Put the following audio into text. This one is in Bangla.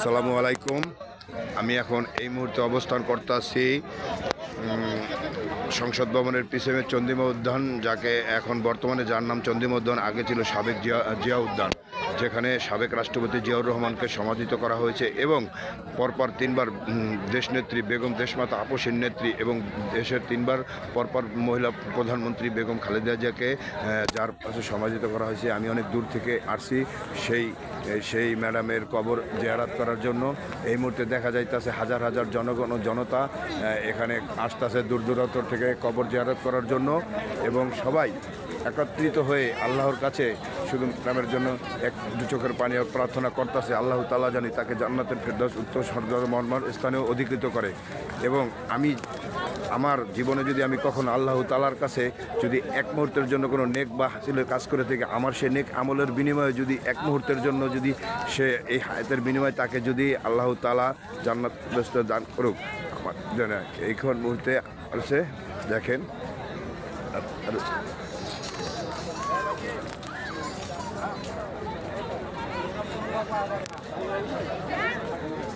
আসসালামু আলাইকুম। আমি এখন এই মুহূর্তে অবস্থান করতেছি সংসদ ভবনের পিছনে চন্দ্রিমা উদ্যান, যাকে এখন বর্তমানে যার নাম চন্দ্রিমা উদ্যান, আগে ছিল সাবেক জিয়া উদ্যান, যেখানে সাবেক রাষ্ট্রপতি জিয়াউর রহমানকে সমাধিত করা হয়েছে এবং পরপর তিনবার দেশনেত্রী বেগম দেশমাতা আপসের নেত্রী এবং দেশের তিনবার পরপর মহিলা প্রধানমন্ত্রী বেগম খালেদা জিয়াকে যার পাশে সমাধিত করা হয়েছে। আমি অনেক দূর থেকে আসছি সেই ম্যাডামের কবর জিয়ারত করার জন্য। এই মুহূর্তে দেখা যাইতেছে হাজার হাজার জনগণ ও জনতা এখানে আসতেছে দূর দূরান্ত থেকে কবর জিয়ারত করার জন্য, এবং সবাই একত্রিত হয়ে আল্লাহর কাছে শুধু ম্যাডামের জন্য এক দু চোখের পানি প্রার্থনা করতেছে। আল্লাহ তাআলা জানি তাকে জান্নাতের ফেরদাউস উত্তর মর্মর স্থানেও অধিকৃত করে। এবং আমি আমার জীবনে যদি আমি কখনো আল্লাহ তাআলার কাছে যদি এক মুহূর্তের জন্য কোনো নেক বা হাসিলের কাজ করে থেকে আমার সে নেক আমলের বিনিময়ে যদি এক মুহূর্তের জন্য যদি সে এই হায়াতের বিনিময়ে তাকে যদি আল্লাহ তাআলা জান্নাত দান করুক, আমার জন্য এইখন মুহূর্তে আছে দেখেন।